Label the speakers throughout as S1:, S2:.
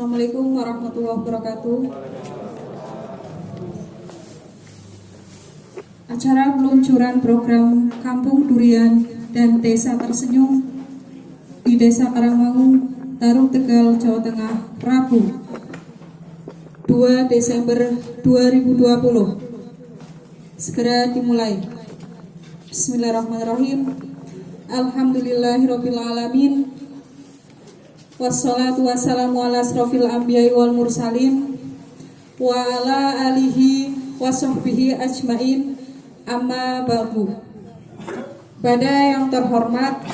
S1: Assalamualaikum warahmatullahi wabarakatuh. Acara peluncuran program Kampung Durian dan Desa Tersenyum di Desa Karangmangu, Taruh Tegal, Jawa Tengah, Rabu 2 Desember 2020 segera dimulai. Bismillahirrahmanirrahim. Alhamdulillahirabbil alamin. Wassalatu wassalamu ala asrofil anbiya'i wal mursalin wa ala alihi wa sahbihi ajmain, amma ba'du. Pada yang terhormat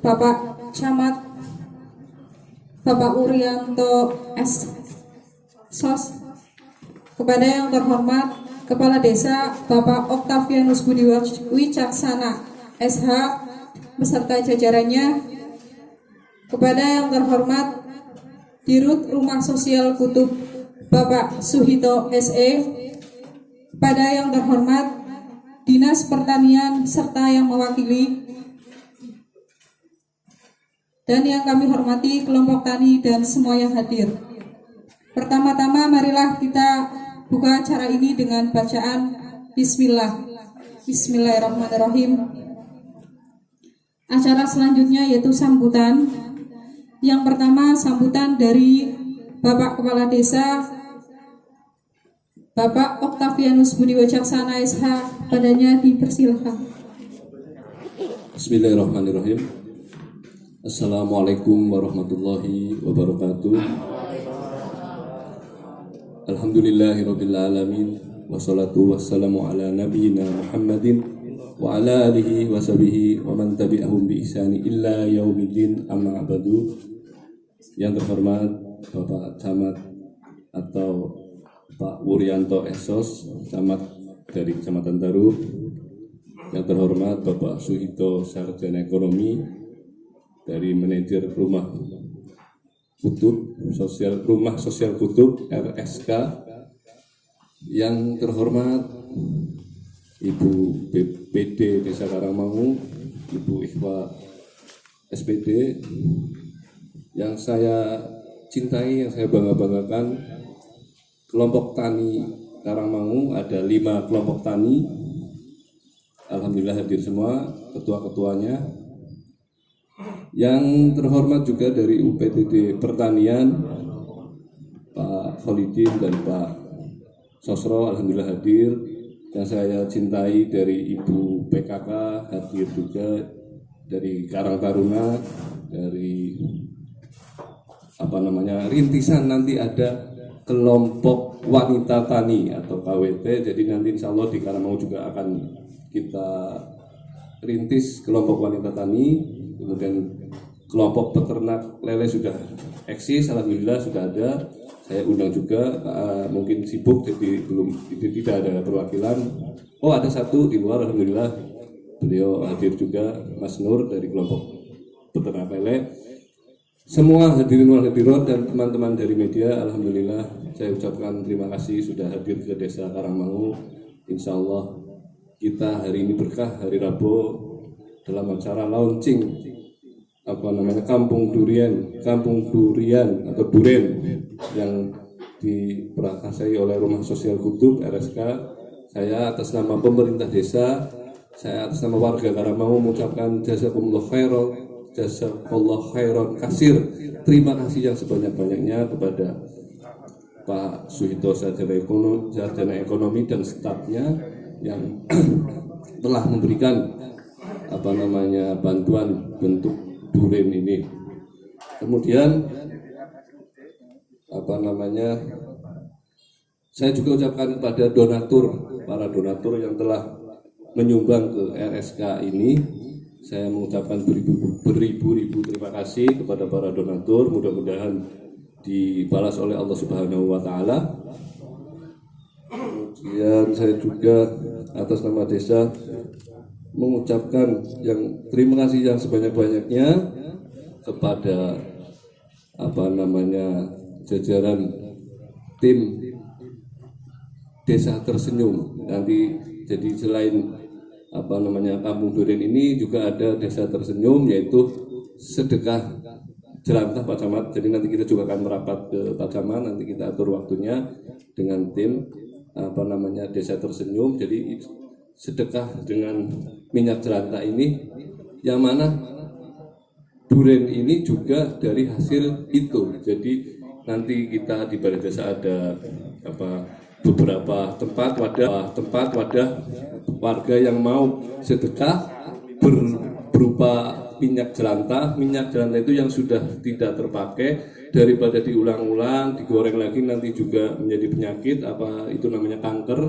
S1: Bapak Camat Bapak Urianto S.Sos, kepada yang terhormat Kepala Desa Bapak Oktavianus Budi Wicaksana SH beserta jajarannya, kepada yang terhormat Dirut Rumah Sosial Kutub Bapak Suhito SE, kepada yang terhormat Dinas Pertanian serta yang mewakili, dan yang kami hormati kelompok tani dan semua yang hadir. Pertama-tama marilah kita buka acara ini dengan bacaan Bismillahirrahmanirrahim. Acara selanjutnya yaitu sambutan. Yang pertama sambutan dari Bapak Kepala Desa Bapak Oktavianus Budi Wicaksana SH, padanya dipersilakan.
S2: Bismillahirrahmanirrahim. Assalamualaikum warahmatullahi wabarakatuh. Alhamdulillahirabbil alamin, wassalatu wassalamu ala nabiyyina Muhammadin wa ala alihi wa sahbihi wa man tabi'ahum bi ihsani illa yaumiddin, amma ba'du. Yang terhormat Bapak Camat atau Pak Wuryanto Esos, Camat dari Kecamatan Taruh. Yang terhormat Bapak Suhito Sarjana Ekonomi dari Manajer Rumah Sosial Kutub RSK. Yang terhormat Ibu BPD Desa Karangmangu, Ibu Ikhwa SPD. Yang saya cintai, yang saya bangga-banggakan, kelompok tani Karangmangu, ada 5 kelompok tani. Alhamdulillah hadir semua, ketua-ketuanya. Yang terhormat juga dari UPTD Pertanian, Pak Kholidin dan Pak Sosro, alhamdulillah hadir. Yang saya cintai dari Ibu PKK hadir juga, dari Karang Taruna, dari rintisan nanti ada kelompok wanita tani atau KWT. Jadi nanti insya Allah di Karangmangu juga akan kita rintis kelompok wanita tani. Kemudian kelompok peternak lele sudah eksis, alhamdulillah sudah ada. Saya undang juga, mungkin sibuk jadi tidak ada perwakilan. Oh, ada satu di luar, alhamdulillah beliau hadir juga, Mas Nur dari kelompok peternak lele. Semua hadirin wal hadirat dan teman-teman dari media, alhamdulillah saya ucapkan terima kasih sudah hadir ke Desa Karangmangu. Insya Allah kita hari ini berkah, hari Rabu, dalam acara launching Kampung Durian atau Duren yang diprakarsai oleh Rumah Sosial Kutub RSK. Saya atas nama pemerintah desa, saya atas nama warga Karangmangu mengucapkan jazakallah khairan kasir. Terima kasih yang sebanyak-banyaknya kepada Pak Suhito Sarjana Ekonomi dan stafnya yang telah memberikan bantuan bentuk duren ini. Kemudian saya juga ucapkan kepada para donatur yang telah menyumbang ke RSK ini. Saya mengucapkan beribu-ribu terima kasih kepada para donatur. Mudah-mudahan dibalas oleh Allah Subhanahu wa taala. Kemudian saya juga atas nama desa mengucapkan terima kasih yang sebanyak-banyaknya kepada jajaran tim Desa Tersenyum. Nanti jadi selain Kampung Duren ini juga ada Desa Tersenyum, yaitu sedekah jelantah Pak Camat. Jadi nanti kita juga akan merapat ke Pak Camat, nanti kita atur waktunya dengan tim Desa Tersenyum. Jadi sedekah dengan minyak jelantah ini, yang mana duren ini juga dari hasil itu. Jadi nanti kita di Balai Desa ada beberapa tempat wadah warga yang mau sedekah berupa minyak jelantah itu yang sudah tidak terpakai, daripada diulang-ulang digoreng lagi nanti juga menjadi penyakit itu namanya kanker,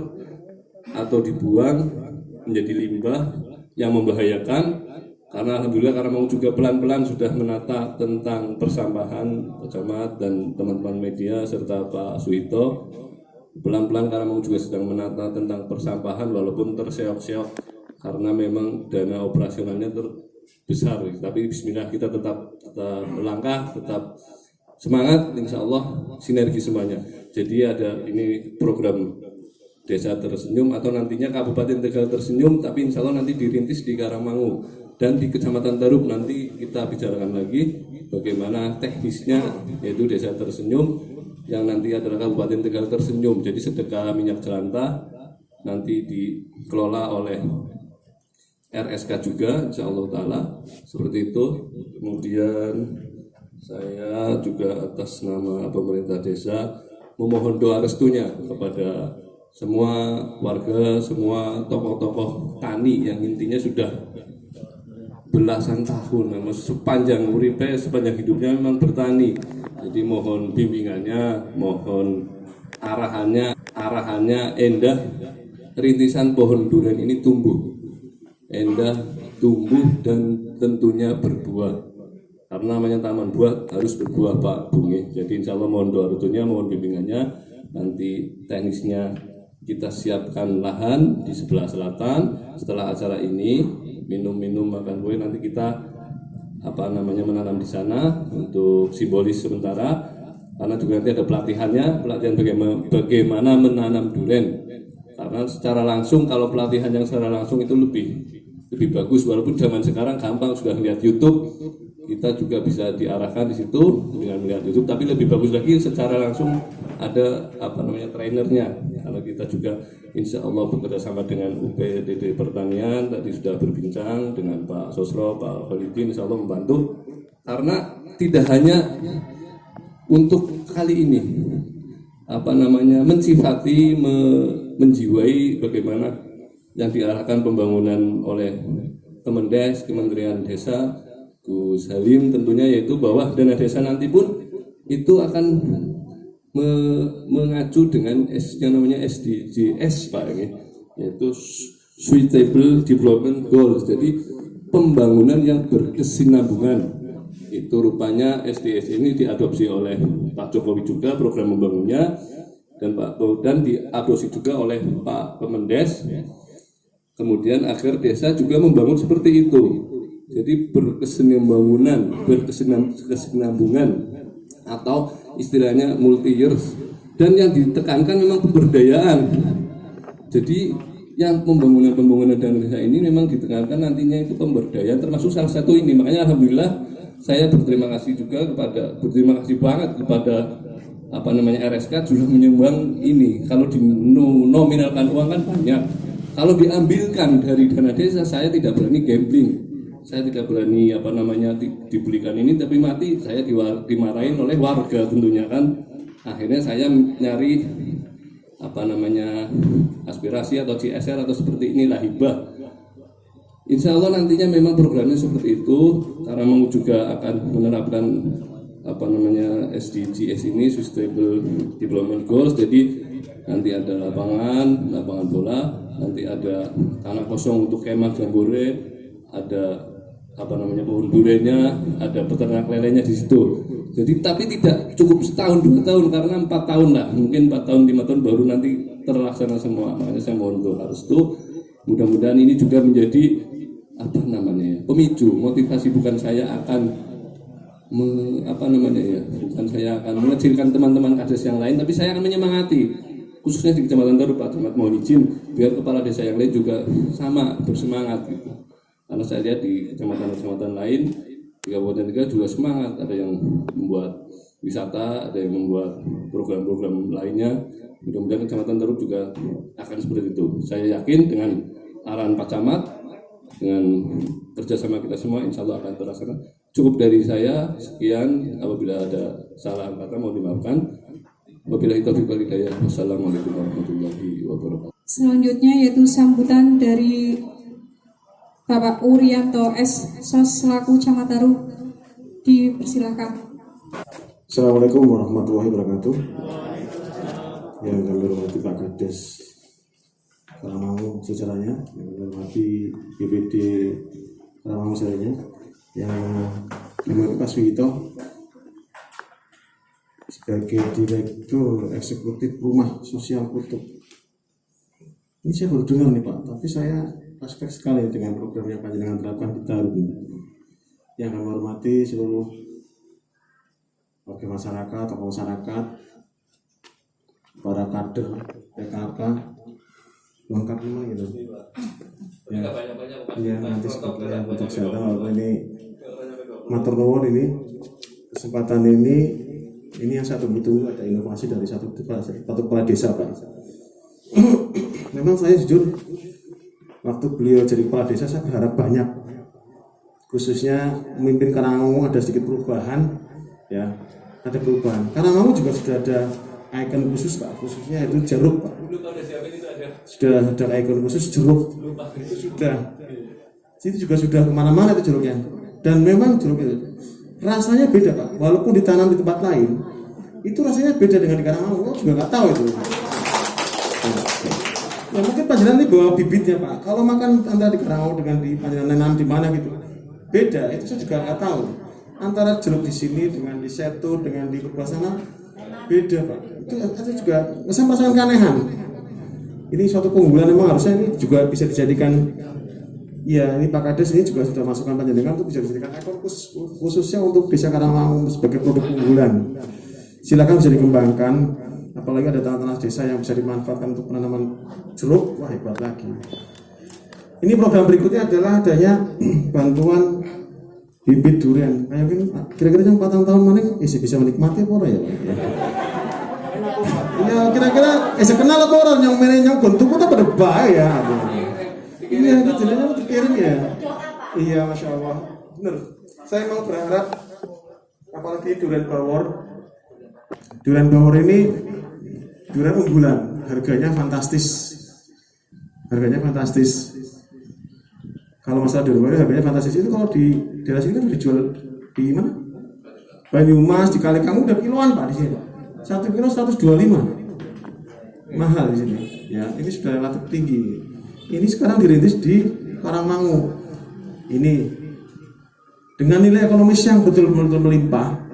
S2: atau dibuang menjadi limbah yang membahayakan. Karena alhamdulillah karena mau juga pelan-pelan sudah menata tentang persampahan Pak Camat dan teman-teman media serta Pak Suito, pelan-pelan karena mau juga sedang menata tentang persampahan walaupun terseok-seok karena memang dana operasionalnya besar, tapi bismillah kita tetap melangkah, tetap semangat, insya Allah sinergi semuanya. Jadi ada ini program Desa Tersenyum atau nantinya Kabupaten Tegal Tersenyum, tapi insya Allah nanti dirintis di Karangmangu dan di Kecamatan Tarub. Nanti kita bicarakan lagi bagaimana teknisnya, yaitu Desa Tersenyum yang nanti adalah Kabupaten Tegal Tersenyum. Jadi sedekah minyak jelantah nanti dikelola oleh RSK juga, insya Allah Ta'ala, seperti itu. Kemudian saya juga atas nama pemerintah desa memohon doa restunya kepada semua warga, semua tokoh-tokoh tani yang intinya sudah belasan tahun, sepanjang uripe, sepanjang hidupnya memang bertani. Jadi mohon bimbingannya, mohon arahannya endah, rintisan pohon durian ini endah, tumbuh dan tentunya berbuah. Karena namanya taman buah harus berbuah Pak Bung. Jadi insya Allah mohon doa restunya, mohon bimbingannya. Nanti teknisnya kita siapkan lahan di sebelah selatan. Setelah acara ini minum makan kue, nanti kita menanam di sana untuk simbolis sementara. Karena juga nanti ada pelatihan bagaimana menanam durian. Karena secara langsung, kalau pelatihan yang secara langsung itu lebih bagus, walaupun zaman sekarang gampang sudah lihat YouTube, kita juga bisa diarahkan di situ dengan melihat YouTube, tapi lebih bagus lagi secara langsung ada trainernya. Karena kita juga insya Allah bekerja sama dengan UPDD Pertanian, tadi sudah berbincang dengan Pak Sosro, Pak Khalidin, insya Allah membantu. Karena tidak hanya untuk kali ini mensifati, menjiwai bagaimana yang diarahkan pembangunan oleh Kementerian Desa Gus Halim tentunya, yaitu bahwa dana desa nanti pun itu akan mengacu dengan yang namanya SDGs Pak, yaitu Sustainable Development Goals. Jadi pembangunan yang berkesinambungan. Itu rupanya SDS ini diadopsi oleh Pak Jokowi juga program membangunnya, dan diadopsi juga oleh Pak Kemendes. Kemudian agar desa juga membangun seperti itu. Jadi berkesinambungan atau istilahnya multi years. Dan yang ditekankan memang pemberdayaan. Jadi yang pembangunan dana desa ini memang ditekankan nantinya itu pemberdayaan, termasuk salah satu ini. Makanya alhamdulillah saya berterima kasih banget kepada RSK sudah menyumbang ini. Kalau dinominalkan uang kan banyak. Kalau diambilkan dari dana desa, saya tidak berani gambling. Saya tidak berani dibelikan ini, tapi mati saya dimarahin oleh warga tentunya kan. Akhirnya saya nyari aspirasi atau CSR atau seperti inilah, hibah. Insya Allah nantinya memang programnya seperti itu, karena mau juga akan menerapkan SDGs ini, Sustainable Development Goals. Jadi nanti ada lapangan bola, nanti ada tanah kosong untuk kemah jambore, ada pohon durennya, ada peternak lelenya di situ. Jadi tapi tidak cukup setahun 2 tahun, karena 4 tahun lah, mungkin 4 tahun 5 tahun baru nanti terlaksana semua. Makanya saya mohon doa restu, mudah-mudahan ini juga menjadi pemicu, motivasi. Bukan saya akan bukan saya akan mengecilkan teman-teman kades yang lain, tapi saya akan menyemangati, khususnya di Kecamatan Tarub, Pak Camat mohon izin biar kepala desa yang lain juga sama bersemangat gitu. Karena saya lihat di kecamatan-kecamatan lain di Kabupaten Tegal juga semangat, ada yang membuat wisata, ada yang membuat program-program lainnya. Mudah-mudahan Kecamatan Tarub juga akan seperti itu. Saya yakin dengan arahan Pak Camat, dengan kerjasama kita semua, insya Allah akan terlaksana. Cukup dari saya, sekian. Apabila ada salah kata mau dimaafkan. Wabillahi taufiq wal hidayah. Wassalamualaikum warahmatullahi wabarakatuh.
S1: Selanjutnya yaitu sambutan dari Bapak Urianto S. Sos selaku Camat Tarub. Dipersilakan.
S3: Assalamualaikum warahmatullahi wabarakatuh. Yang kami hormati Pak Kades Karangmangu sejarahnya, yang kami hormati BPD Karangmangu sejarahnya, yang kami hormati Pak Suwito sebagai Direktur Eksekutif Rumah Sosial Kutub. Ini saya baru dengar nih Pak, tapi saya respect sekali dengan program yang panjenengan terapkan di Tarub. Yang kami hormati seluruh warga masyarakat, tokoh masyarakat, para kader PKK, lengkap memang gitu. Ya nanti sebetulnya untuk kesehatan walaupun ini matur nuwun ini kesempatan ini yang satu itu ada inovasi dari satu kepala desa Pak. Memang saya jujur waktu beliau jadi kepala desa saya berharap banyak, khususnya memimpin Karangmangu ada sedikit perubahan, ya ada perubahan. Karangmangu juga sudah ada ikon khusus Pak, khususnya itu jeruk Pak. Sudah ada ikon khusus jeruk, itu sudah. Itu juga sudah kemana-mana itu jeruknya. Dan memang jeruk itu rasanya beda Pak, walaupun ditanam di tempat lain, itu rasanya beda dengan di Karangmangu. Juga nggak tahu itu. Ya mungkin panjenengan ini bawa bibitnya Pak. Kalau makan antara di Karangmangu dengan di panjenengan nanam di mana gitu, beda. Itu saya juga nggak tahu. Antara jeruk di sini dengan di Setu dengan di Purwasana beda Pak. Itu juga saya merasakan keanehan. Ini suatu keunggulan, memang harusnya ini juga bisa dijadikan. Ya ini Pak Kades ini juga sudah masukkan panjenengan untuk bisa dijadikan ekor khususnya untuk desa Karangmangu sebagai produk unggulan. Silakan bisa dikembangkan. Apalagi ada tanah-tanah desa yang bisa dimanfaatkan untuk penanaman jeruk, wah hebat lagi. Ini program berikutnya adalah adanya bantuan bibit durian. Kira-kira yang 4 tahun mana bisa menikmati apa ya Pak? Ya kira-kira kenal apa orang yang meneng gontuk apa pada baik ya. Iya itu jelasnya pikirin ya. Iya Masya Allah. Bener. Saya mau berharap apalagi durian bawor. Durian bawor ini durian unggulan, harganya fantastis. Kalau masalah durian bawor harganya fantastis itu kalau di daerah sini kan dijual di mana? Banyumas, di Kalikamu udah kiloan Pak di sini. 1 kilo 125. Mahal di sini. Ya, ini sudah relatif tinggi. Ini sekarang dirintis di Karangmangu. Ini dengan nilai ekonomis yang betul-betul melimpah.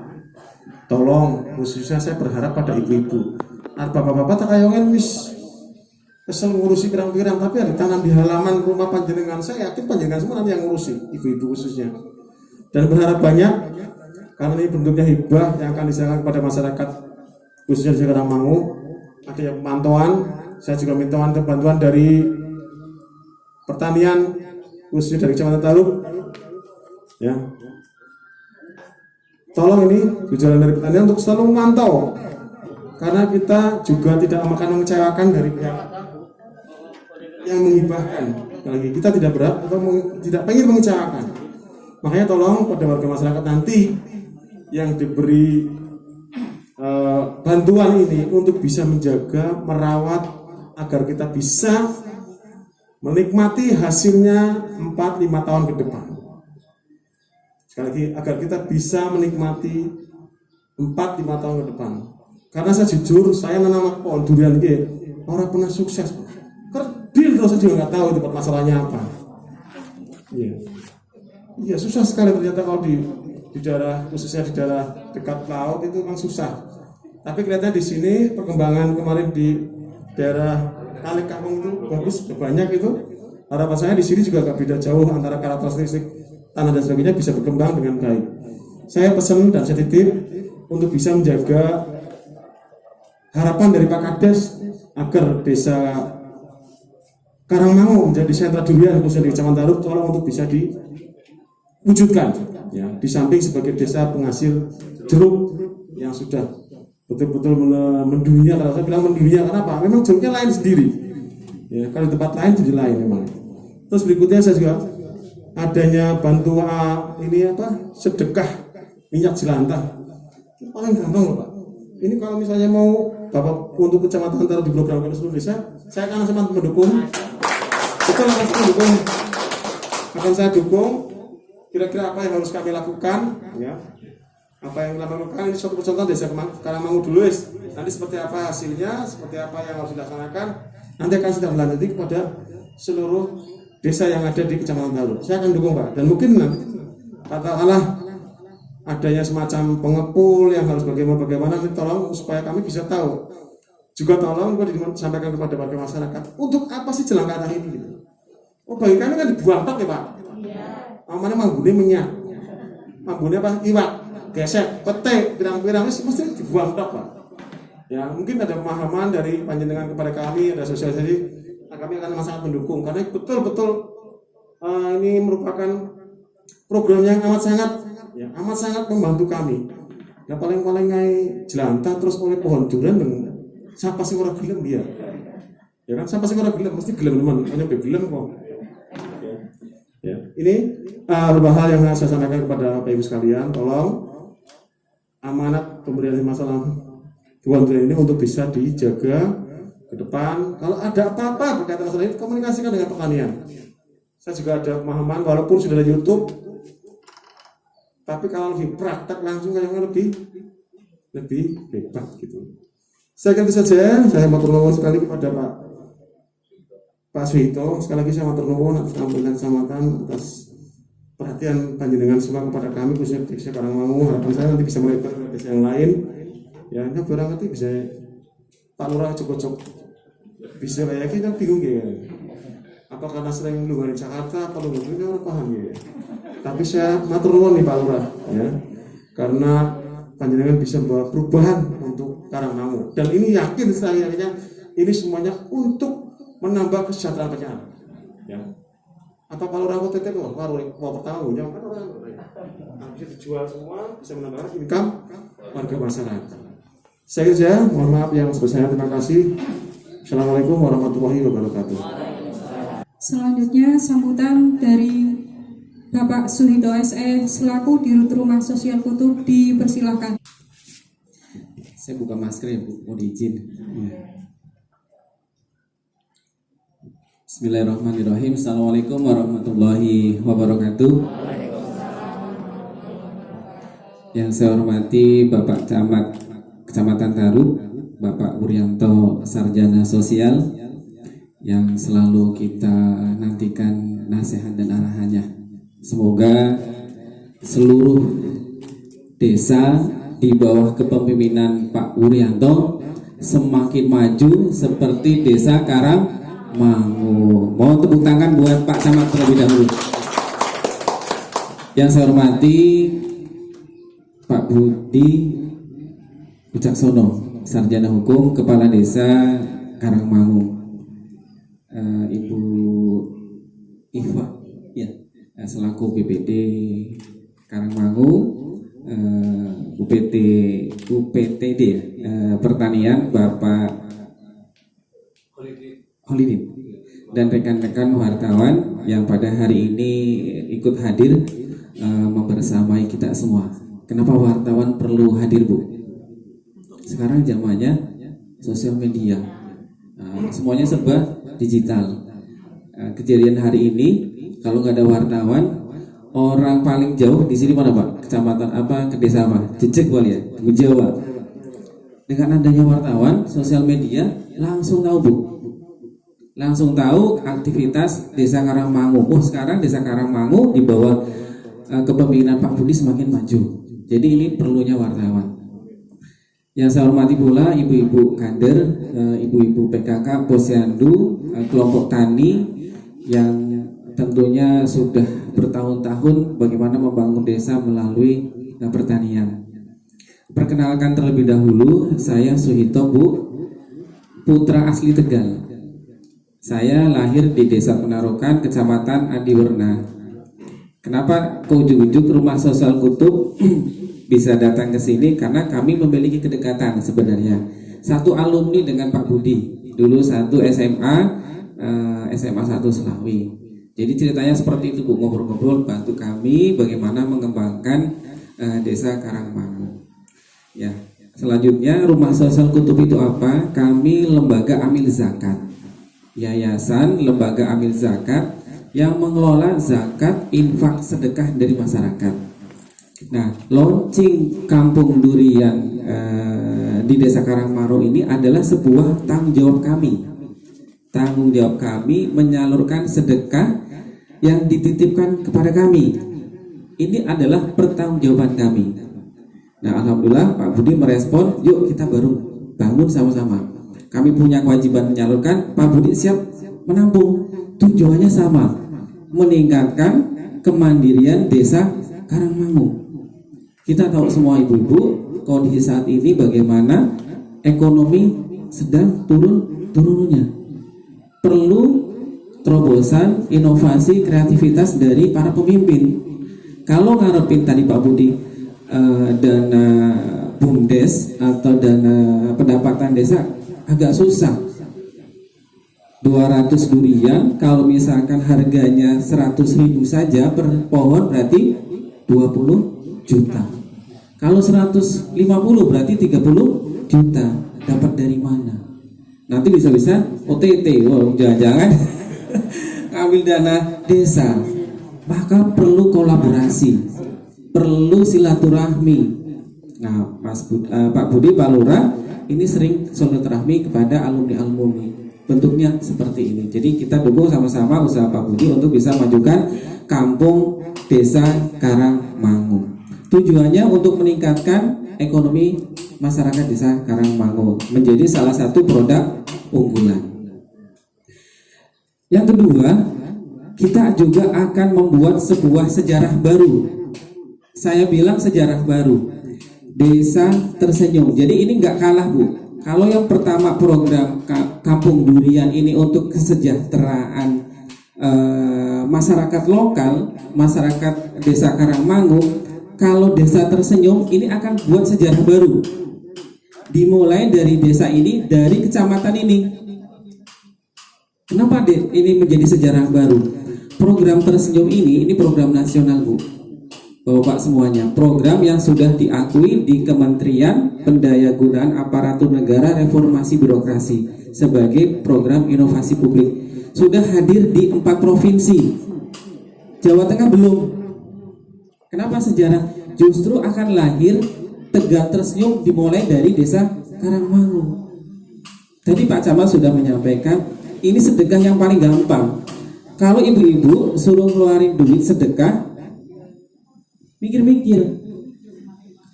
S3: Tolong, khususnya saya berharap pada ibu-ibu. Bapak-bapak tak kayongen wis kesel ngurusi pirang-pirang, tapi yang ditanam di halaman rumah panjenengan, saya yakin panjenengan semua nanti yang ngurusi, ibu-ibu khususnya. Dan berharap banyak, karena ini bentuknya hibah yang akan diserahkan kepada masyarakat khususnya di Karangmangu. Ada yang pemantauan, saya juga minta bantuan dari pertanian khususnya dari Kecamatan Tarub. Ya, tolong ini jajaran dari pertanian untuk selalu memantau, karena kita juga tidak akan mengecewakan dari pihak yang menghibahkan. Lagi kita tidak berat atau tidak pengen mengecewakan. Makanya tolong pada warga masyarakat nanti yang diberi bantuan ini untuk bisa menjaga, merawat agar kita bisa menikmati hasilnya 4-5 tahun ke depan. Sekali lagi, agar kita bisa menikmati 4-5 tahun ke depan. Karena saya jujur, saya menanam pohon durian ini orang pernah sukses. Kerdil terus saya juga nggak tahu tempat masalahnya apa. Iya, susah sekali ternyata kalau di daerah, khususnya di daerah dekat laut itu kan susah. Tapi kelihatannya di sini perkembangan kemarin di daerah Kalikamu itu bagus, banyak itu. Harapan saya di sini juga agak beda jauh antara karakteristik tanah dan sebagainya bisa berkembang dengan baik. Saya pesan dan saya titip untuk bisa menjaga harapan dari Pak Kades agar desa Karangmangu menjadi sentra durian khususnya di Kecamatan Tarub, tolong untuk bisa wujudkan. Ya, di samping sebagai desa penghasil jeruk yang sudah betul-betul mendunia. Kalau saya bilang mendunia, kenapa? Memang jeruknya lain sendiri. Ya, kalau di tempat lain jadi lain memang. Terus berikutnya saya juga adanya bantuan ini sedekah minyak jelantah. Itu paling gampang loh Pak. Ini kalau misalnya mau Bapak untuk kecamatan taruh di program ke seluruh desa, saya akan sangat mendukung. Betul, akan saya dukung. Kira-kira apa yang harus kami lakukan, ya? Apa yang kami lakukan ini suatu contoh desa Karangmangu dulu, nanti seperti apa hasilnya, seperti apa yang harus dilaksanakan, nanti akan sudah melanjuti kepada seluruh desa yang ada di Kecamatan Taru. Saya akan dukung Pak, dan mungkin nanti katakanlah adanya semacam pengepul yang harus bagaimana, tolong supaya kami bisa tahu. Juga tolong disampaikan kepada warga masyarakat, untuk apa sih jelangkah ini gitu. Oh bagi kami kan dibuang tok ya Pak. Mana manggune minyak, manggune iwak, gesek, pete, pirang-pirang mesti dibuang tok Pak. Ya mungkin ada pemahaman dari panjenengan kepada kami, ada sosialisasi, kami akan sangat mendukung karena betul-betul ini merupakan program yang amat sangat membantu kami. Ya paling-paling ngai jelantah terus oleh pohon durian dan siapa sih orang gelem dia? Ya kan siapa sih orang gelem mesti gelem teman, hanya gelem kok. Ya, ini beberapa hal yang saya sampaikan kepada Bapak Ibu sekalian, tolong amanat pemberian masalah Tuhan ini untuk bisa dijaga ke depan. Kalau ada apa-apa berkaitan masalah ini, komunikasikan dengan pertanian. Saya juga ada pemahaman, walaupun sudah ada YouTube, tapi kalau lebih praktek langsung kayaknya lebih hebat gitu. Saya akan itu saja. Saya matur nuwun sekali kepada Pak Suhito, sekali lagi saya matur nuwun atas pimpinan kecamatan, atas perhatian panjenengan semua kepada kami khususnya desa Karangmangu. Harapan saya nanti bisa melebar ke desa yang lain. Ya, barang nanti bisa Pak Lurah cocok bisa kayak kita bingung ya. Apa karena sering luar Jakarta, apa luar ini orang paham ya. Tapi saya matur nuwun nih Pak Lurah, ya, karena panjenengan bisa membawa perubahan untuk Karangmangu. Dan ini yakin saya ini semuanya untuk menambah kesejahteraan penyakit. Ya. Apa kalau orang OTT itu mau pertama punya kan orang bisa dijual semua, bisa menambah income warga masyarakat. Saya kira mohon maaf yang sebesarnya, terima kasih. Assalamualaikum warahmatullahi wabarakatuh.
S1: Selanjutnya sambutan dari Bapak Suhito SE selaku Dirut Rumah Sosial Kutub dipersilakan.
S4: Saya buka masker ya Bu, mau diizin. Bismillahirrahmanirrahim. Assalamualaikum warahmatullahi wabarakatuh. Yang saya hormati Bapak Camat Kecamatan Taru, Bapak Wuryanto Sarjana Sosial, yang selalu kita nantikan nasihat dan arahannya. Semoga seluruh desa di bawah kepemimpinan Pak Wuryanto semakin maju seperti desa Karangmangu. Mau tepuk tangan buat Pak Camat terlebih dahulu. Yang saya hormati Pak Budi Wicaksono, Sarjana Hukum, Kepala Desa Karangmangu. Ibu Iva, ya, selaku BPD Karangmangu, UPTD ya, Pertanian, Bapak Holidin, dan rekan-rekan wartawan yang pada hari ini ikut hadir membersamai kita semua. Kenapa wartawan perlu hadir Bu? Sekarang zamannya sosial media, semuanya serba digital. Kejadian hari ini kalau nggak ada wartawan, orang paling jauh di sini mana Pak? Kecamatan apa? Ke desa apa? Jejak kali ya, di Jawa. Dengan adanya wartawan, sosial media langsung tahu Bu. Langsung tahu aktivitas desa Karangmangu. Oh sekarang desa Karangmangu di bawah kepemimpinan Pak Budi semakin maju. Jadi ini perlunya wartawan. Yang saya hormati pula ibu-ibu kader, ibu-ibu PKK, Posyandu, kelompok tani yang tentunya sudah bertahun-tahun bagaimana membangun desa melalui pertanian. Perkenalkan terlebih dahulu, saya Suhito Bu, putra asli Tegal. Saya lahir di Desa Penarokan, Kecamatan Adiwerna. Kenapa ke ujung-ujung Rumah Sosial Kutub bisa datang ke sini? Karena kami memiliki kedekatan sebenarnya. Satu alumni dengan Pak Budi, dulu satu SMA 1 Selawi. Jadi ceritanya seperti itu Bu, ngobrol-ngobrol bantu kami bagaimana mengembangkan desa Karangmangu. Ya, selanjutnya Rumah Sosial Kutub itu apa? Kami lembaga amil zakat, yayasan lembaga amil zakat yang mengelola zakat, infak, sedekah dari masyarakat. Nah, launching Kampung Durian di Desa Karangmangu ini adalah sebuah tanggung jawab kami. Tanggung jawab kami menyalurkan sedekah yang dititipkan kepada kami. Ini adalah pertanggungjawaban kami. Nah, alhamdulillah Pak Budi merespon, yuk kita baru bangun sama-sama. Kami punya kewajiban menyalurkan, Pak Budi siap menampung. Tujuannya sama, meningkatkan kemandirian desa Karangmangu. Kita tahu semua ibu-ibu, kondisi saat ini bagaimana ekonomi sedang turunnya. Perlu terobosan, inovasi, kreativitas dari para pemimpin. Kalau ngarepin tadi Pak Budi dana BUMDes atau dana pendapatan desa agak susah. 200 durian kalau misalkan harganya 100.000 saja per pohon berarti 20 juta. Kalau 150 berarti 30 juta. Dapat dari mana? Nanti bisa-bisa OTT, jangan-jangan ambil dana desa. Maka perlu kolaborasi, perlu silaturahmi. Nah, Pak Budi, Pak Lurah ini sering silaturahmi kepada alumni-alumni. Bentuknya seperti ini. Jadi kita dukung sama-sama usaha Pak Budi untuk bisa majukan kampung desa Karangmangu. Tujuannya untuk meningkatkan ekonomi masyarakat desa Karangmangu menjadi salah satu produk unggulan. Yang kedua, kita juga akan membuat sebuah sejarah baru. Saya bilang sejarah baru, Desa Tersenyum. Jadi ini nggak kalah Bu. Kalau yang pertama program Kampung Durian ini untuk kesejahteraan masyarakat lokal, masyarakat desa Karangmangu, kalau Desa Tersenyum ini akan buat sejarah baru. Dimulai dari desa ini, dari kecamatan ini. Kenapa ini menjadi sejarah baru? Program Tersenyum ini program nasional Bu, Bapak semuanya. Program yang sudah diakui di Kementerian Pendayagunaan Aparatur Negara Reformasi Birokrasi sebagai program inovasi publik. Sudah hadir di 4 provinsi. Jawa Tengah belum. Kenapa sejarah? Justru akan lahir Tegal Tersenyum dimulai dari desa Karangmangu. Tadi Pak Camat sudah menyampaikan, ini sedekah yang paling gampang. Kalau ibu-ibu suruh ngeluarin duit sedekah, mikir-mikir,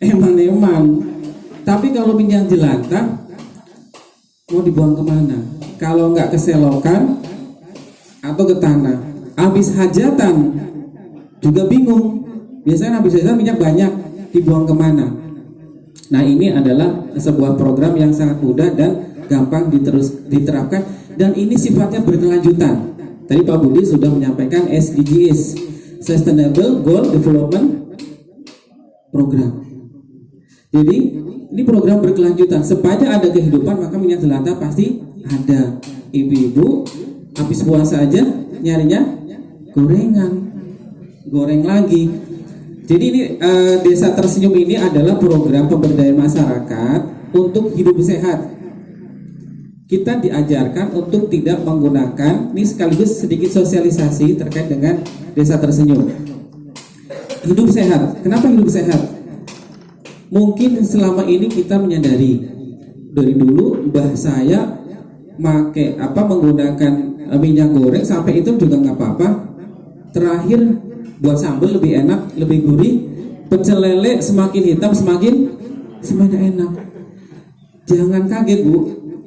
S4: eman-eman. Tapi kalau minyak jelantah, mau dibuang kemana? Kalau nggak ke selokan atau ke tanah, habis hajatan juga bingung. Biasanya habis hajatan minyak banyak, dibuang kemana? Nah, ini adalah sebuah program yang sangat mudah dan gampang diterapkan, dan ini sifatnya berkelanjutan. Tadi Pak Budi sudah menyampaikan SDGs, Sustainable Goal Development Program. Jadi ini program berkelanjutan. Sepanjang ada kehidupan maka minyak jelantah pasti ada. Ibu-ibu habis puasa aja nyarinya gorengan, goreng lagi. Jadi ini Desa Tersenyum ini adalah program pemberdayaan masyarakat untuk hidup sehat. Kita diajarkan untuk tidak menggunakan, ini sekaligus sedikit sosialisasi terkait dengan Desa Tersenyum. Hidup sehat. Kenapa hidup sehat? Mungkin selama ini kita menyadari, dari dulu mbah saya menggunakan minyak goreng sampai itu juga nggak apa-apa. Terakhir buat sambal lebih enak, lebih gurih. Pecel lele semakin hitam semakin enak. Jangan kaget Bu,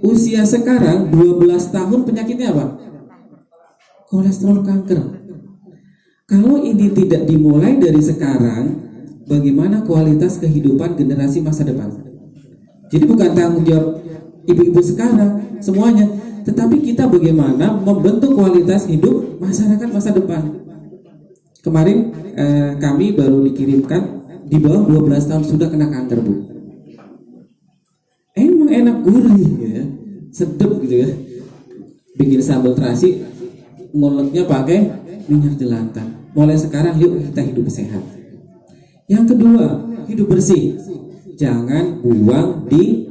S4: usia sekarang 12 tahun penyakitnya apa? Kolesterol, kanker. Kalau ini tidak dimulai dari sekarang, bagaimana kualitas kehidupan generasi masa depan? Jadi bukan tanggung jawab ibu-ibu sekarang semuanya, tetapi kita bagaimana membentuk kualitas hidup masyarakat masa depan. Kemarin kami baru dikirimkan di bawah 12 tahun sudah kena kanker, Bu. Emang enak, gurih ya, sedep gitu ya. Bikin sambal terasi, nguleknya pakai minyak jelantah. Mulai sekarang yuk kita hidup sehat. Yang kedua, hidup bersih. Jangan buang di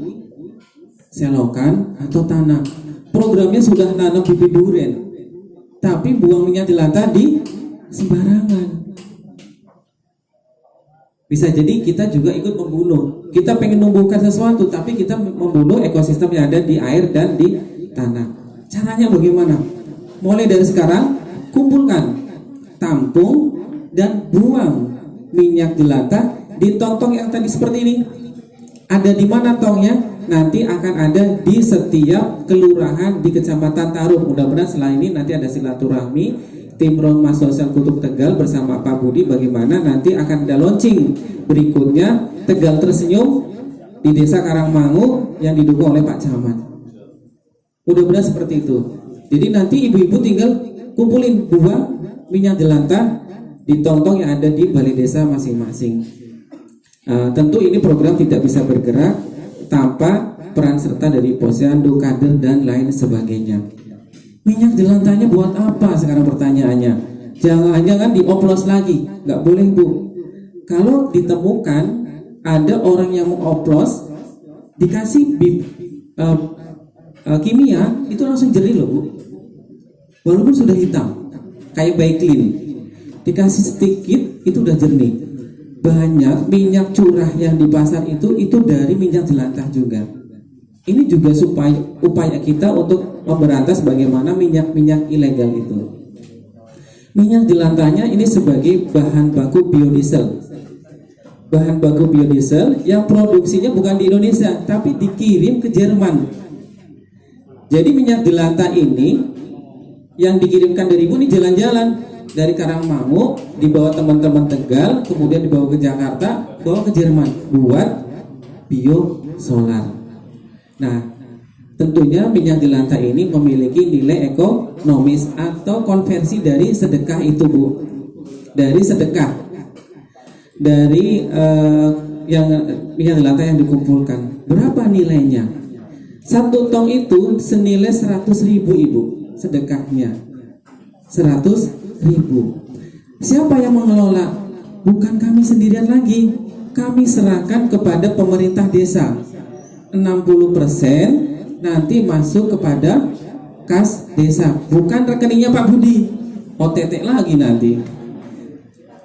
S4: selokan atau tanah. Programnya sudah nanam bibit durian, tapi buang minyak jelantah di sembarangan. Bisa jadi kita juga ikut membunuh. Kita pengen numbuhkan sesuatu, tapi kita membunuh ekosistem yang ada di air dan di tanah. Caranya bagaimana? Mulai dari sekarang, kumpulkan, tampung, dan buang minyak jelantah di tong-tong yang tadi seperti ini. Ada di mana tongnya? Nanti akan ada di setiap kelurahan di Kecamatan Taruh. Mudah-mudahan setelah ini nanti ada silaturahmi tim Rumah Sosial Kutub Tegal bersama Pak Budi, bagaimana nanti akan ada launching berikutnya Tegal Tersenyum di Desa Karangmangu yang didukung oleh Pak Camat. Mudah-mudahan seperti itu. Jadi nanti ibu-ibu tinggal kumpulin buah minyak jelantah di tong-tong yang ada di balai desa masing-masing. Tentu ini program tidak bisa bergerak tanpa peran serta dari posyandu, kader, dan lain sebagainya. Minyak jelantahnya buat apa sekarang pertanyaannya? Jangan-jangan dioplos lagi, nggak boleh, Bu. Kalau ditemukan ada orang yang mengoplos dikasih kimia, itu langsung jernih loh, Bu. Walaupun sudah hitam, kayak Baiklin, dikasih sedikit itu udah jernih. Banyak minyak curah yang di pasar itu dari minyak jelantah juga. Ini juga upaya kita untuk memberantas bagaimana minyak-minyak ilegal itu. Minyak jelantahnya ini sebagai bahan baku biodiesel. Bahan baku biodiesel yang produksinya bukan di Indonesia, tapi dikirim ke Jerman. Jadi minyak jelantah ini yang dikirimkan dari ibu ini jalan-jalan dari Karangmangu, dibawa teman-teman Tegal, kemudian dibawa ke Jakarta, bawa ke Jerman buat biosolar. Nah, tentunya minyak jelantah ini memiliki nilai ekonomis atau konversi dari sedekah itu, Bu. Dari sedekah, dari yang minyak jelantah yang dikumpulkan. Berapa nilainya? 1 tong itu senilai 100.000, Ibu, sedekahnya. 100.000. Siapa yang mengelola? Bukan kami sendirian lagi. Kami serahkan kepada pemerintah desa. 60% nanti masuk kepada kas desa, bukan rekeningnya Pak Budi. OTT lagi nanti.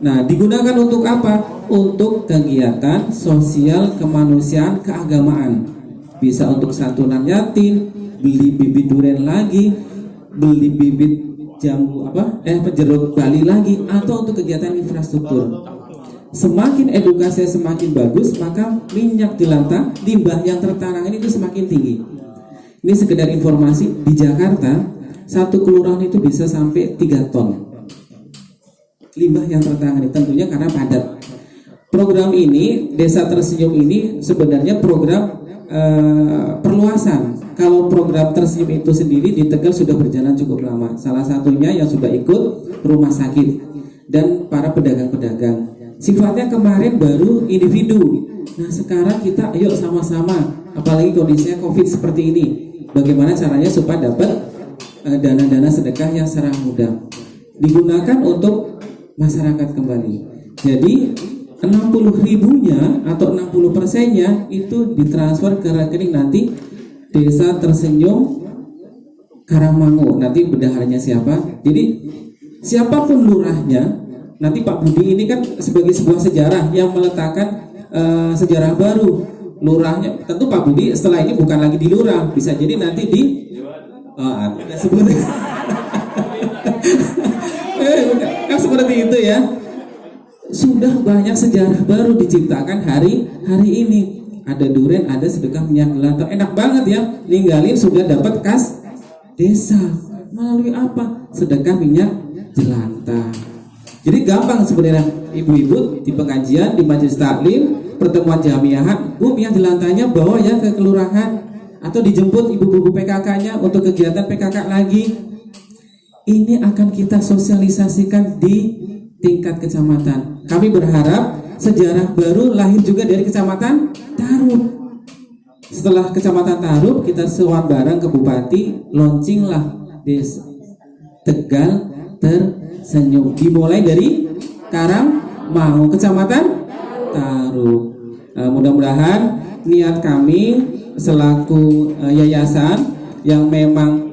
S4: Nah, digunakan untuk apa? Untuk kegiatan sosial, kemanusiaan, keagamaan. Bisa untuk santunan yatim, beli bibit durian lagi, beli bibit jambu jeruk bali lagi, atau untuk kegiatan infrastruktur. Semakin edukasi semakin bagus, maka minyak jelantah limbah yang tertarangin itu semakin tinggi. Ini sekedar informasi, di Jakarta satu kelurahan itu bisa sampai 3 ton limbah yang tertarangin, tentunya karena padat. Program ini, Desa Tersenyum ini sebenarnya program perluasan. Kalau program Tersenyum itu sendiri di Tegal sudah berjalan cukup lama. Salah satunya yang sudah ikut rumah sakit dan para pedagang-pedagang. Sifatnya kemarin baru individu. Nah, sekarang kita ayo sama-sama, apalagi kondisinya COVID seperti ini, bagaimana caranya supaya dapat dana-dana sedekah yang secara mudah digunakan untuk masyarakat kembali. Jadi 60.000-nya atau 60%-nya itu ditransfer ke rekening nanti Desa Tersenyum Karangmangu. Nanti bendaharanya siapa? Jadi siapapun lurahnya, nanti Pak Budi ini kan sebagai sebuah sejarah yang meletakkan sejarah baru. Lurahnya tentu Pak Budi setelah ini bukan lagi di lurah, bisa jadi nanti di sebut kan seperti itu ya. Sudah banyak sejarah baru diciptakan hari ini. Ada durian, ada sedekah minyak jelantah. Enak banget ya, ninggalin sudah dapat kas desa. Melalui apa? Sedekah minyak jelantah. Jadi gampang sebenarnya, ibu-ibu di pengajian, di majelis taklim, pertemuan jamiahan, Bu, minyak jelantahnya bawa ya ke kelurahan, atau dijemput ibu-ibu PKK-nya untuk kegiatan PKK lagi. Ini akan kita sosialisasikan di tingkat kecamatan. Kami berharap sejarah baru lahir juga dari Kecamatan Tarup. Setelah Kecamatan Tarup, kita sewan bareng ke Bupati, launchinglah Desa Tegal Tersenyum. Dimulai dari Karangmangu, Kecamatan Tarup. Mudah-mudahan niat kami selaku yayasan yang memang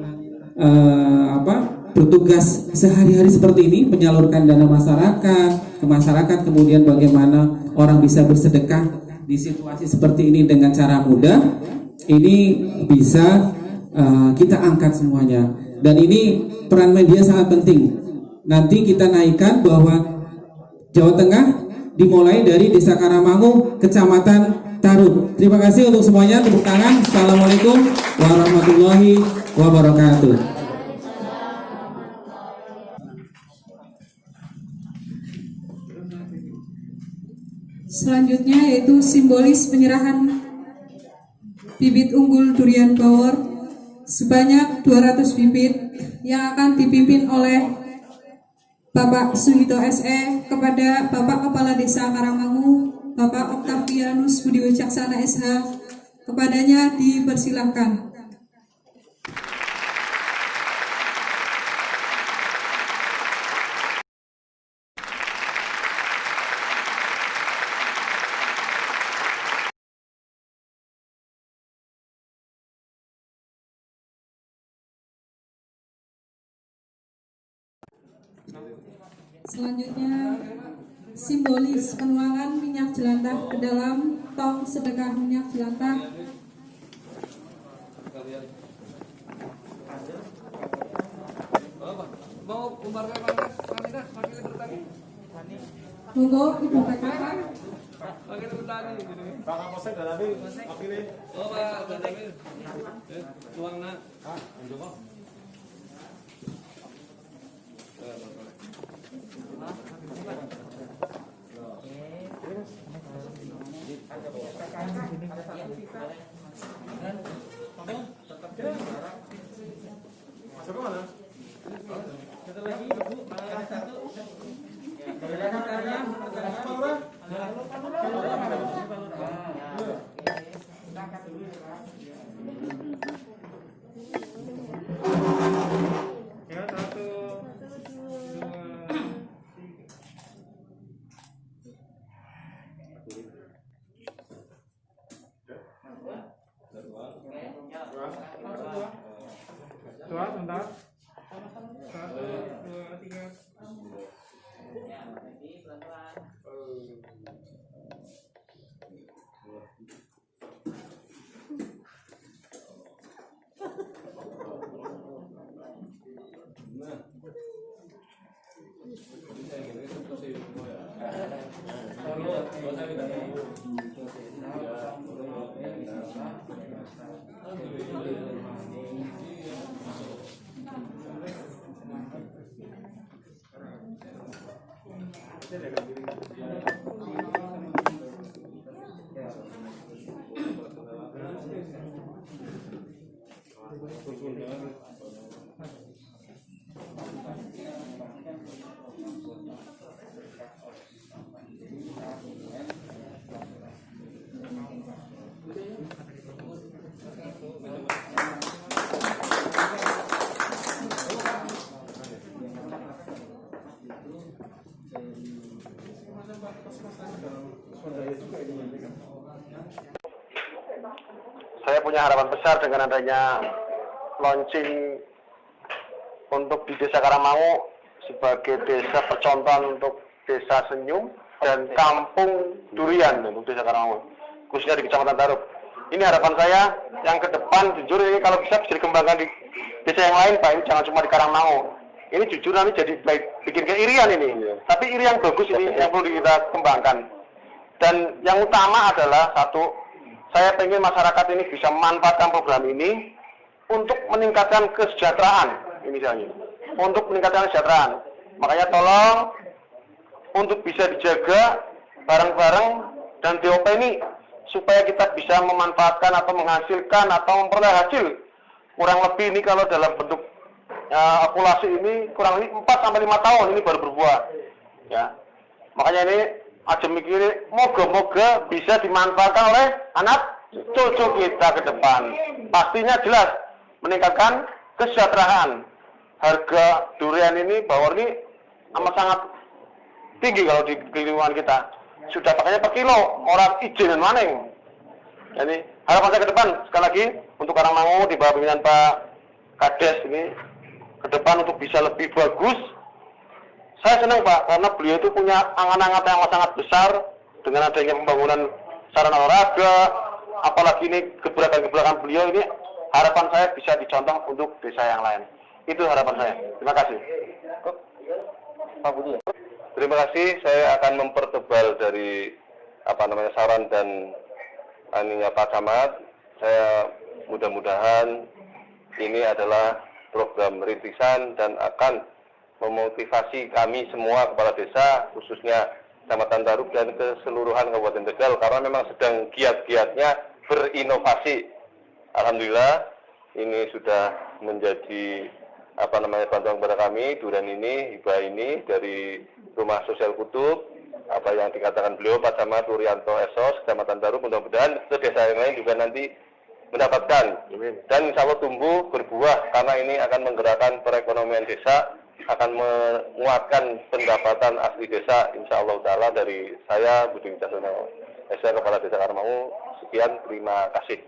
S4: bertugas sehari-hari seperti ini, menyalurkan dana masyarakat ke masyarakat, kemudian bagaimana orang bisa bersedekah di situasi seperti ini dengan cara mudah, ini bisa kita angkat semuanya. Dan ini peran media sangat penting. Nanti kita naikkan bahwa Jawa Tengah dimulai dari Desa Karangmangu, Kecamatan Tarup. Terima kasih untuk semuanya, tepuk tangan. Assalamualaikum warahmatullahi wabarakatuh.
S1: Selanjutnya yaitu simbolis penyerahan bibit unggul durian bawor sebanyak 200 bibit yang akan dipimpin oleh Bapak Suhito SE kepada Bapak Kepala Desa Karangmangu, Bapak Octavianus Budi Wicaksana SH. Kepadanya dipersilahkan. Selanjutnya simbolis penuangan minyak jelantah ke dalam tong sedekah minyak jelantah. Monggo Ibu PKK.
S3: Pak Kapolsek dalami wakile.
S2: Oh, Pak, dalami. Tuangna.
S3: Masuk ke mana?
S5: Satu lagi, Ibu, ada satu.
S6: Dua, sebentar. 1, 2, 3.
S7: Saya punya harapan besar dengan adanya launching untuk di Desa Karangmangu sebagai desa percontohan untuk desa senyum dan kampung durian untuk Desa Karangmangu, khususnya di Kecamatan Tarup. Ini harapan saya yang ke depan, jujur ini kalau bisa dikembangkan di desa yang lain, Pak. Ini jangan cuma di Karangmangu. Ini jujur nanti jadi bikin keirian ini. Tapi iri yang bagus ini yang perlu kita kembangkan. Dan yang utama adalah satu, saya ingin masyarakat ini bisa memanfaatkan program ini untuk meningkatkan kesejahteraan, ini misalnya, untuk meningkatkan kesejahteraan. Makanya tolong untuk bisa dijaga bareng-bareng dan DOP ini supaya kita bisa memanfaatkan atau menghasilkan atau memperoleh hasil kurang lebih ini kalau dalam bentuk akulasi ini kurang lebih 4 sampai 5 tahun ini baru berbuah. Ya, makanya ini Ajemik ini moga-moga bisa dimanfaatkan oleh anak cucu kita ke depan. Pastinya jelas meningkatkan kesejahteraan. Harga durian ini, bawor ini amat sangat tinggi kalau di lingkungan kita. Sudah pakainya per kilo, orang izin dan maning. Jadi harapan saya ke depan, sekali lagi untuk Karangmangu di bawah pimpinan Pak Kades ini ke depan untuk bisa lebih bagus. Saya senang Pak, karena beliau itu punya angan-angan yang sangat besar dengan adanya pembangunan sarana olahraga, apalagi ini gebrakan-gebrakan beliau ini, harapan saya bisa dicontoh untuk desa yang lain. Itu harapan saya. Terima kasih. Pak Budi. Terima kasih. Saya akan mempertebal dari saran dan aninya Pak Camat. Saya mudah-mudahan ini adalah program rintisan dan akan memotivasi kami semua kepala desa, khususnya Kecamatan Tarub dan keseluruhan Kabupaten Tegal, karena memang sedang giat-giatnya berinovasi. Alhamdulillah ini sudah menjadi bantuan kepada kami, durian ini, hibah ini dari Rumah Sosial Kutub, apa yang dikatakan beliau Pak Camat Wuryanto Esos, Kecamatan Tarub, mudah-mudahan ke desa yang lain juga nanti mendapatkan dan insya Allah tumbuh berbuah, karena ini akan menggerakkan perekonomian desa, akan menguatkan pendapatan asli desa, insya Allah Ta'ala. Dari saya Budi Wicaksono, Kepala Desa Karangmangu, sekian, terima kasih.